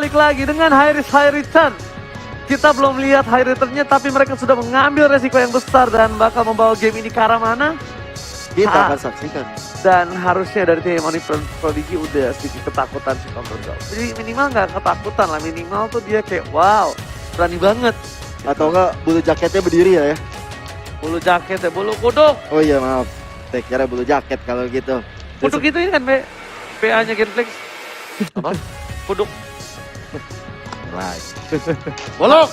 balik lagi dengan high risk high return. Kita belum lihat high returnnya, tapi mereka sudah mengambil resiko yang besar dan bakal membawa game ini ke arah mana? Kita akan saksikan. Dan harusnya dari tim Onyx Prodigy udah sedikit ketakutan sih counter drop. Jadi minimal nggak ketakutan lah, minimal tuh dia kayak wow, berani banget. Atau enggak bulu jaketnya berdiri ya? Bulu jaket ya, bulu kuduk. Oh iya maaf, saya kira bulu jaket kalau gitu. Kuduk itu ini kan PA-nya Genflex. Apa? Kuduk. Right. Bolok.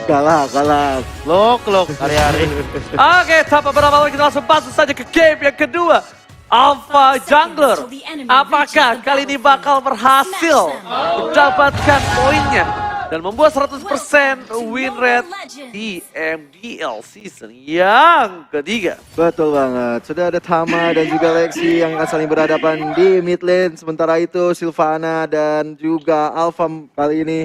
Galak. Lok, hari-hari. Oke, tanpa berapa lagi kita langsung masuk saja ke game yang kedua. Alpha Jungler, apakah kali ini bakal berhasil mendapatkan poinnya dan membuat 100% win rate di MDL season yang ketiga? Betul banget, sudah ada Tama dan juga Lexi yang akan saling berhadapan di mid lane. Sementara itu Sylvana dan juga Alpha kali ini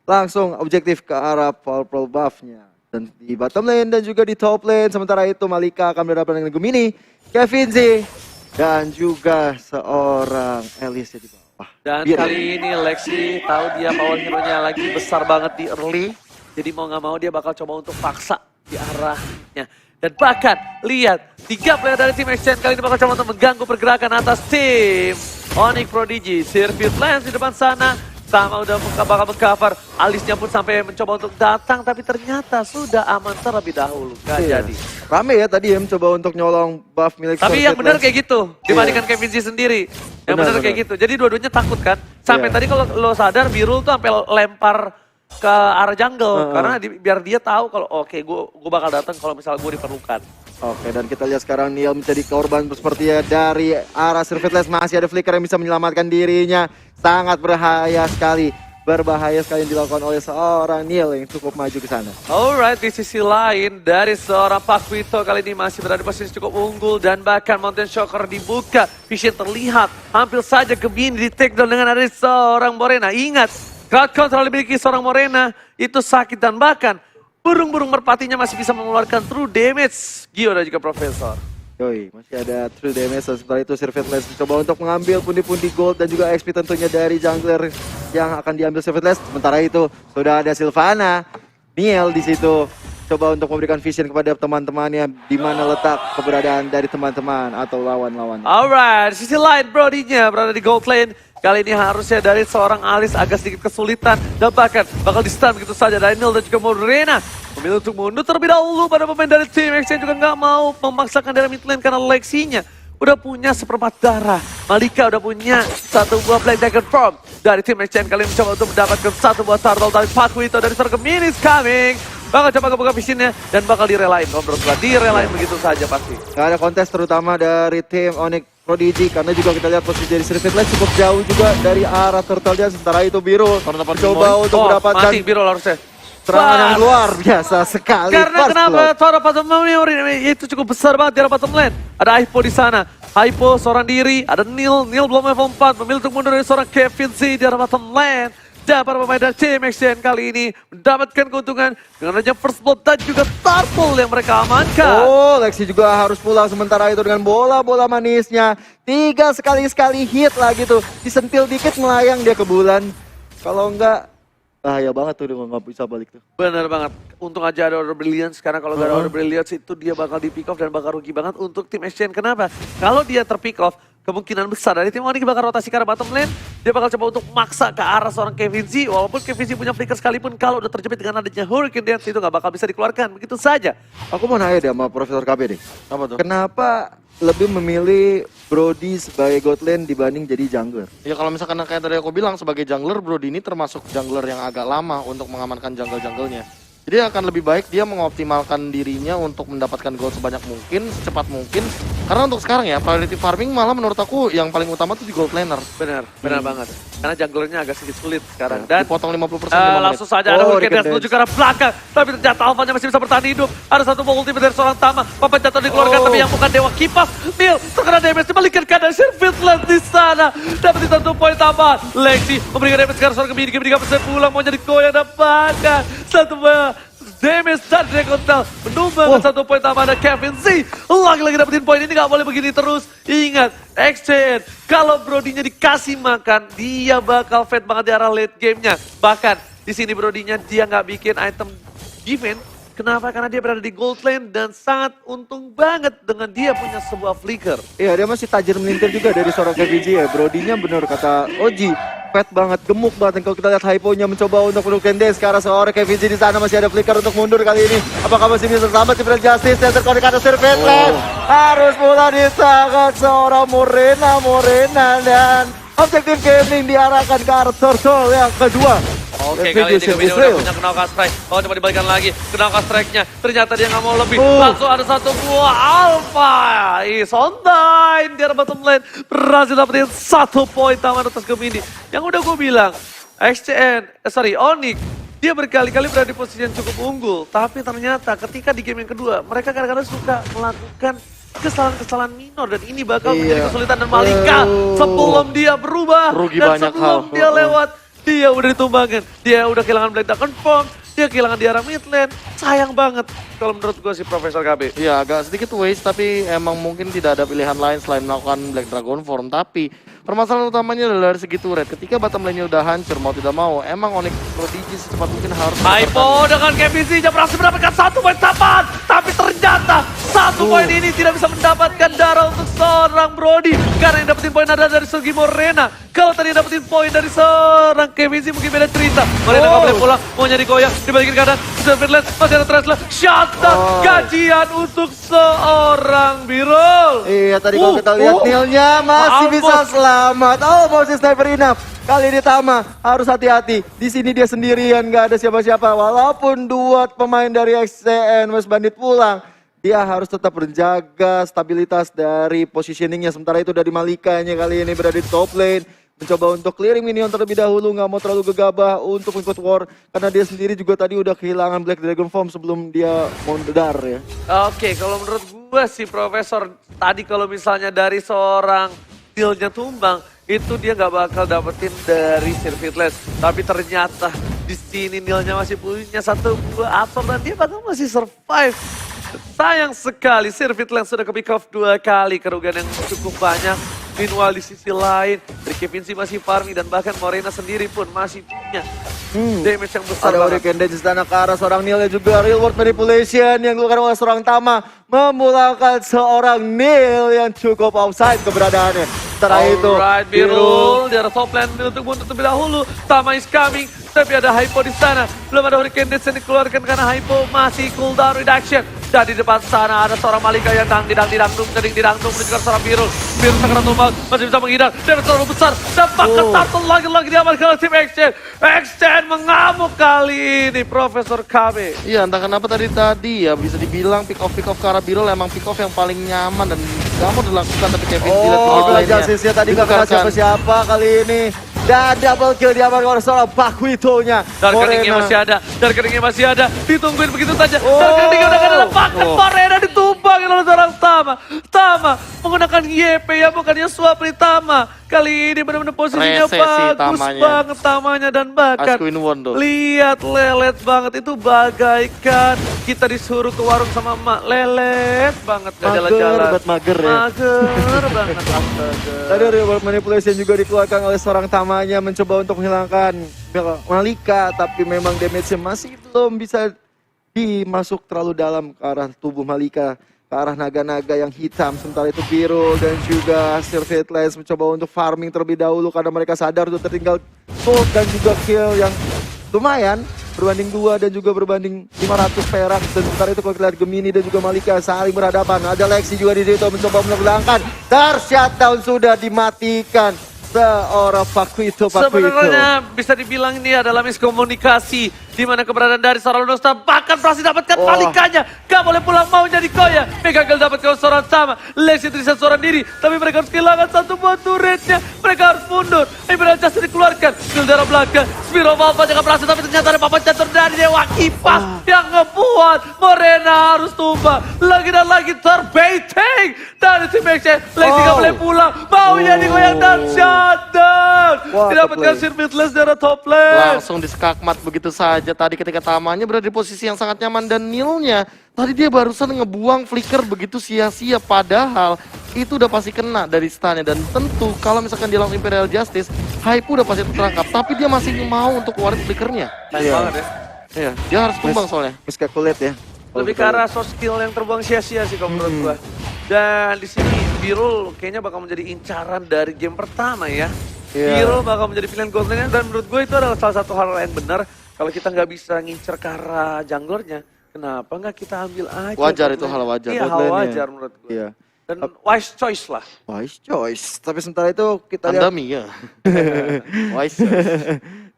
langsung objektif ke arah purple buff-nya. Dan di bottom lane dan juga di top lane, sementara itu Malika akan berhadapan dengan Gemini, Kevin Z, dan juga seorang Elise di bawah. Dan Biar. kali ini Lexi tahu dia power hero-nya lagi besar banget di early. Jadi mau nggak mau dia bakal coba untuk paksa di arahnya. Dan bahkan lihat 3 player dari tim Exchange kali ini bakal coba untuk mengganggu pergerakan atas tim Onyx Prodigy. Sirkuit Lens di depan sana. Sama udah bakal mengcover. Alisnya pun sampai mencoba untuk datang, tapi ternyata sudah aman terlebih dahulu. Gak jadi. Rame ya tadi yang coba untuk nyolong buff milik Tapi yang Sirkuit benar Lens. kayak gitu, dibandingkan Kevin Z sendiri. Yang Benar, benar kayak benar. gitu. Jadi dua-duanya takut kan. Sampai Iya. tadi kalau lo sadar Birul tuh sampai lempar ke arah jungle. Karena biar dia tahu kalau oke gue bakal datang kalau misalnya gue diperlukan. Oke, dan kita lihat sekarang Neil menjadi korban sepertinya dari arah Sirkuit Lens. Masih ada Flicker yang bisa menyelamatkan dirinya. Sangat berbahaya sekali. Berbahaya sekali yang dilakukan oleh seorang Neil yang cukup maju ke sana. Alright, di sisi lain dari seorang Pakuito kali ini masih berada di posisi cukup unggul dan bahkan Mountain Shocker dibuka. Vision terlihat, hampir saja Gemini di take down dengan ada seorang Morena. Ingat, crowd control dimiliki seorang Morena itu sakit dan bahkan burung-burung merpatinya masih bisa mengeluarkan true damage. Gio dan juga Profesor. Yoi, masih ada true damage dan setelah itu Sirkuit Lens mencoba untuk mengambil pundi-pundi gold dan juga XP tentunya dari jungler yang akan diambil Sirkuit Lens. Sementara itu sudah ada Sylvana, Neil di situ coba untuk memberikan vision kepada teman-temannya di mana letak keberadaan dari teman-teman atau lawan-lawan. Alright, sisi lain Brody-nya berada di gold lane. Kali ini harusnya dari seorang Alice agak sedikit kesulitan dan bahkan bakal di-stun begitu saja dari Neil dan juga Morena. Memilih untuk mundur terlebih dahulu pada pemain dari tim Exchange juga nggak mau memaksakan dari mid lane karena Lexinya udah punya seperempat darah. Malika udah punya satu buah Black Dagger Form dari tim Exchange kali ini mencoba untuk mendapatkan satu buah turtle dari Pakuito dari seorang Gemini is coming. Bakal coba kebuka visionnya dan bakal direlain. Menurut gua direlain begitu saja pasti. Gak ada kontes terutama dari tim Onyx Prodigy karena juga kita lihat posisi dari Sirkuit Lens cukup jauh juga dari arah turtle-nya. Sementara itu Biru coba untuk mendapatkan mati Birol harusnya. serangan yang luar biasa sekali. Karena First kenapa blood. Tora Patom itu cukup besar banget di arah bottom lane. Ada Aipo di sana. Aipo seorang diri, ada Neil belum level 4, memilih untuk mundur dari seorang Kevin Z di arah bottom lane. Dan para pemain dari tim Exchange kali ini mendapatkan keuntungan dengan adanya first blood dan juga turtle yang mereka amankan. Oh, Lexi juga harus pulang sementara itu dengan bola-bola manisnya. 3 sekali hit lagi tuh. Disentil dikit melayang dia ke bulan. Kalau enggak, bahaya banget tuh dia nggak bisa balik tuh. Bener banget. Untung aja ada Order Brilliance karena kalau gak ada Order Brilliance itu dia bakal di pick off dan bakal rugi banget untuk tim Exchange. Kenapa? Kalau dia terpick off, kemungkinan besar dari tim Onyx bakal rotasi ke arah bottom lane. Dia bakal coba untuk maksa ke arah seorang Kevin Z. Walaupun Kevin Z punya flicker sekalipun, kalau udah terjepit dengan adanya Hurricane Dance itu gak bakal bisa dikeluarkan. Begitu saja. Aku mau nanya deh sama Profesor KB deh. Apa tuh? Kenapa lebih memilih Brody sebagai god lane dibanding jadi jungler? Ya kalau misalkan kayak tadi aku bilang sebagai jungler, Brody ini termasuk jungler yang agak lama untuk mengamankan jungle-junglenya. Jadi akan lebih baik dia mengoptimalkan dirinya untuk mendapatkan gold sebanyak mungkin, secepat mungkin. Karena untuk sekarang ya, priority farming malah menurut aku yang paling utama tuh di gold laner. Benar banget. Karena junglernya agak sedikit sulit sekarang. Dan Dan dipotong 50% 5 menit. langsung saja ada Hurricane Dance Hurricane menuju ke arah belakang. Tapi ternyata Alphanya masih bisa bertahan hidup. Ada satu ball ultimate dari seorang Tama. Papan jatuh dikeluarkan tapi yang bukan Dewa Kipas. Neil terkena damage dibalikan keadaan Sirkuit Lens di sana. Dapat satu poin tambahan. Lexi memberikan damage ke arah seorang Gemini. Gemini gak bisa pulang mau jadi goyang dan bahkan satu damage dan Dragontail menumbangkan 1 poin tambah ada Kevin Z. Lagi-lagi dapetin poin ini, gak boleh begini terus. Ingat, XCN, kalau Brodinya dikasih makan, dia bakal fight banget di arah late gamenya. Bahkan di sini Brodinya dia nggak bikin item defense. Kenapa? Karena dia berada di gold lane dan sangat untung banget dengan dia punya sebuah flicker. Iya, dia masih tajir melintir juga dari seorang KVJ ya. Brodinya bener kata Oji, fat banget, gemuk banget. Dan kalau kita lihat hyponya mencoba untuk menemukan Des ke arah seorang KVJ di sana, masih ada flicker untuk mundur kali ini. Apakah masih bisa selamat si Brand Justice yang terkonek atas Serpent Land? Harus pula disangat seorang Morena dan objektif gaming diarahkan ke arah Turtle yang kedua. Oke, kali ini Gemini udah punya Knockout Strike. Oh, coba dibalikan lagi. Knockout Strike-nya. Ternyata dia nggak mau lebih. Langsung ada satu buah Alpha. Is on time. Dia bottom lane. Berhasil dapetin 1 poin taman atas Gemini. Yang udah gue bilang, Onyx. Dia berkali-kali berada di posisi yang cukup unggul. Tapi ternyata ketika di game yang kedua, mereka kadang-kadang suka melakukan kesalahan-kesalahan minor. Dan ini bakal menjadi kesulitan dan Malika. Sebelum dia berubah. Rugi dan banyak sebelum hal. dia lewat. Dia udah ditumbangin, dia udah kehilangan Black Dragon Form, dia kehilangan di arah mid lane. Sayang banget kalau menurut gue si Profesor KB. Iya, agak sedikit waste, tapi emang mungkin tidak ada pilihan lain selain melakukan Black Dragon Form. Tapi permasalahan utamanya adalah dari segi turret. Ketika bottom lane-nya udah hancur, mau tidak mau, emang Onyx Prodigy secepat mungkin harus... Hypo dengan KBC-nya berhasil mendapatkan 1 poin tambahan. Tapi ternyata 1 poin ini tidak bisa mendapatkan darah untuk seorang Brody. Karena yang dapetin poin adalah dari segi Morena. Kalau tadi dapetin poin dari seorang KBC mungkin beda cerita. Morena gak boleh pulang, mau nyari goyang, dibalikin kanan. Serpentland, masih ada Tresla. Shutdown, gajian untuk seorang Birol. Iya, tadi kalau kita lihat Nilnya masih bisa selamat. Oh, masih sniper enough. Kali ini Tama harus hati-hati. Di sini dia sendirian, nggak ada siapa-siapa. Walaupun 2 pemain dari XCN West Bandit pulang, dia harus tetap menjaga stabilitas dari positioningnya. Sementara itu dari Malikanya kali ini berada di top lane. Mencoba untuk clearing minion terlebih dahulu, nggak mau terlalu gegabah untuk ikut war. Karena dia sendiri juga tadi udah kehilangan Black Dragon Form sebelum dia mondar ya. Oke, kalau menurut gue sih Profesor, tadi kalau misalnya dari seorang dealnya tumbang, itu dia nggak bakal dapetin dari Serpentland. Tapi ternyata di sini Nilnya masih punya 1 buah absorb dan dia bakal masih survive. Sayang sekali Serpentland sudah ke pick off 2 kali, kerugian yang cukup banyak. Meanwhile di sisi lain, Kevin Z masih farming dan bahkan Morena sendiri pun masih punya damage yang besar. Ada Hurricane Dance di sana ke arah seorang Nil dan juga real world manipulation yang dilakukan oleh seorang Tama. Memulangkan seorang Nil yang cukup outside keberadaannya. Setelah itu, Alright, Birul, di arah top lane untuk mundur terlebih dahulu. Tama is coming, tapi ada Hypo di sana. Belum ada Hurricane Dance yang dikeluarkan karena Hypo masih cooldown reduction. Dan di depan sana ada seorang Malika yang didangdung menuju ke seorang Birul. Birul sangat tumbang, masih bisa menghindar. Damage terlalu besar, dampak Turtle lagi-lagi diamankan oleh tim XCN. XCN mengamuk kali ini, Profesor KB. Iya, entah kenapa tadi ya bisa dibilang pick off ke arah Birol emang pick off yang paling nyaman dan gak mau dilakukan, tapi Kevin Justice-nya tadi gak kena siapa-siapa kali ini. Dan double kill diamankan oleh seorang Pakuitonya. Darkeningnya masih ada, ditungguin begitu saja. Darkeningnya udah gak ada lepakan, Morena ditumbangin oleh seorang Tama menggunakan YP ya, bukannya swap di Tama. Kali ini benar-benar posisinya bagus banget Tamanya dan bahkan lihat lelet banget, itu bagaikan kita disuruh ke warung sama emak, lelet banget gak jalan-jalan. Mager banget. Tadi real manipulation juga dikeluarkan oleh seorang Tamanya mencoba untuk menghilangkan Malika, tapi memang damage-nya masih belum bisa dimasuk terlalu dalam ke arah tubuh Malika, ke arah naga-naga yang hitam. Sementara itu Birul dan juga Serpentland mencoba untuk farming terlebih dahulu karena mereka sadar sudah tertinggal gold dan juga kill yang lumayan berbanding 2 dan juga berbanding 500 perak. Dan sementara itu kalau kita lihat Gemini dan juga Malika saling berhadapan, ada Lexi juga di situ mencoba menghilangkan. Shutdown sudah dimatikan seorang Pakuito. Sebenarnya bisa dibilang ini adalah miskomunikasi, di mana keberadaan dari seorang Lunosta bahkan berhasil dapatkan Malikanya. Gak boleh pulang, mau jadi koya. Megagal dapatkan seorang Tama, Lexi Tristan seorang diri, tapi mereka harus kehilangan 1 buah turretnya. Mereka harus mundur. Emerald Justice dikeluarkan, skill darah belakang. Spiro Valva juga berhasil, tapi ternyata ada papan catur dari Dewa Kipas yang ngebuat Morena harus tumbang. Lagi dan lagi terbaiting dari tim XCN. Lexi gak boleh pulang, mau jadi koyak dan shutdown. Wah, Didapatkan top lane. Sirmitless dari top lane. Langsung diskakmat begitu saja tadi ketika Tamanya berada di posisi yang sangat nyaman dan Nilnya tadi dia barusan ngebuang flicker begitu sia-sia padahal itu udah pasti kena dari stunnya dan tentu kalau misalkan dia langsung Imperial Justice hype udah pasti tertangkap tapi dia masih mau untuk keluarin flickernya. Nice Iya. banget ya. Iya, dia harus tumbang soalnya. Miscalculate ya. Lebih ke arah soft skill yang terbuang sia-sia sih kalau menurut gua. Dan di sini Birul kayaknya bakal menjadi incaran dari game pertama ya. Iya. Birul bakal menjadi pilihan gold lane dan menurut gue itu adalah salah satu hal yang benar. Kalau kita nggak bisa ngincer ke arah junglernya, kenapa nggak kita ambil aja? Wajar gold itu lane? hal wajar. Iya, Gold hal lane-nya. wajar menurut gue. Iya. Dan wise choice lah. Wise choice. Tapi sementara itu kita lihat Andami ya. Wise.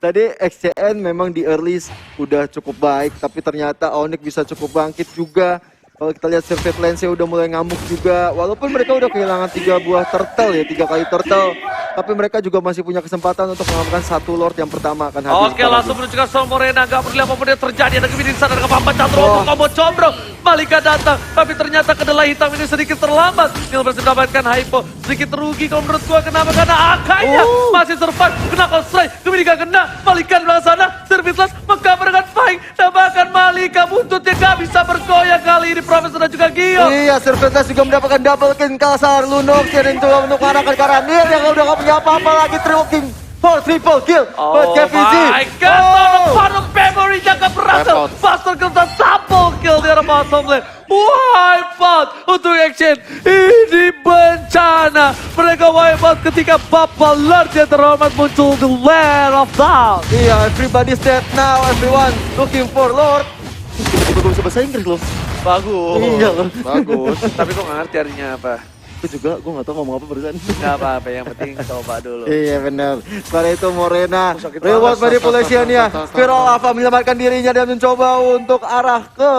tadi XCN memang di early udah cukup baik, tapi ternyata Onyx bisa cukup bangkit juga. Kalau kita lihat Servet Lens udah mulai ngamuk juga, walaupun mereka udah kehilangan 3 buah turtle ya, 3 kali turtle, tapi mereka juga masih punya kesempatan untuk mengamankan satu Lord yang pertama akan habis. Oke, langsung menuju ke Sol Morena, gak peduli apapun yang terjadi, ada Gemini di sana, ada Papa Chandra untuk combo combro. Malika datang, tapi ternyata kedelai hitam ini sedikit terlambat. Nil berhasil mendapatkan hypo, sedikit rugi kalau menurut gua. Kenapa? Karena Akainya masih survive, kena counter strike, Gemini gak kena. Malika di belakang sana, Servitless mengcover dengan baik, dan bahkan Malika buntutnya gak bisa bergoyang kali ini. Profesor dan juga Gio. Iya, Servet Lens juga mendapatkan double kill kasar. Lunox yang coba untuk mengarahkan ke arah Nil yang udah gak punya apa-apa lagi. Triple kill buat Oh KVZ. my god, Part of Memory-nya gak berhasil. Wipeout. Buster kill dan double kill di arah bottom lane. Wipeout untuk Action. Ini bencana. Mereka wipeout ketika Papa Lord yang terhormat muncul di Land of Doubt. Iya, everybody's dead now. Everyone looking for Lord. Tiba-tiba gue bisa bahasa Inggris loh. Bagus. Iya loh. Bagus. Tapi kok gak ngerti artinya apa? Gue juga, gue gak tau ngomong apa barusan. Gak apa-apa, yang penting coba dulu. Iya benar. Setelah itu Morena, Sakit reward banget. manipulation ya. Spiral Alpha menyelamatkan dirinya dan mencoba untuk arah ke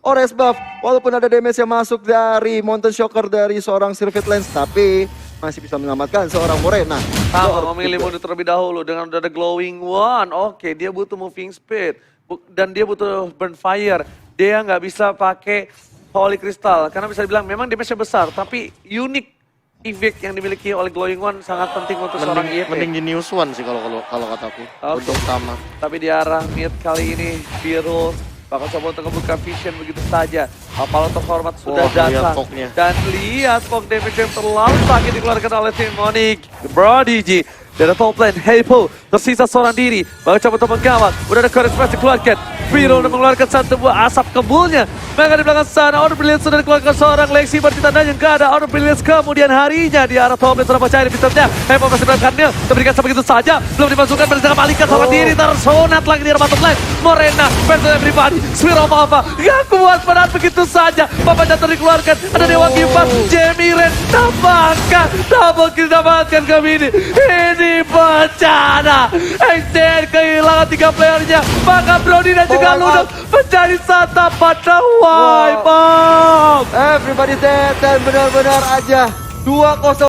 Ores buff. Walaupun ada damage yang masuk dari Mountain Shocker dari seorang Servet Lens, tapi masih bisa menyelamatkan seorang Morena. Sama memilih mundur terlebih dahulu dengan udah ada Glowing One. Oke, dia butuh moving speed. Dan dia butuh burn fire. Dia nggak bisa pakai Holy Crystal. Karena bisa dibilang memang damage-nya besar. Tapi unik effect yang dimiliki oleh Glowing One sangat penting untuk seorang YP. Mending di News One sih kalau kataku. Oke. Untuk Tama. Tapi di arah mid kali ini, Virul bakal coba untuk membuka vision begitu saja. Apalo terhormat sudah Wah, lihat datang. Fognya. Dan lihat Fog damage yang terlalu sakit dikeluarkan oleh tim Onyx. Prodigy. Dari top lane, Heipo tersisa seorang diri. Bakal coba untuk menggawat. Udah ada Chorus Press dikeluarkan. Virul udah mengeluarkan satu buah asap kebulnya. Maka di belakang sana, Honor Brilliance sudah dikeluarkan seorang Lexi berarti tandanya yang gak ada. Honor Brilliance kemudian harinya di arah top lane sudah percaya di pistolnya. Heipo masih berangkat Nil. Diberikan sebegitu saja. Belum dimasukkan bersama Malika seorang diri. Tersonat lagi di arah bottom lane. Morena versus everybody. Spiral Alpha. Gak kuat padahal begitu saja. Papa jatuh dikeluarkan. Ada Dewa Gimpas. Jemiren tambahkan. Double kill dapatkan kami ini. Ini bencana. XCN kehilangan 3 playernya. Maka Brody dan juga Lunox menjadi santapan wipe out. Everybody dead dan benar-benar aja 2-0.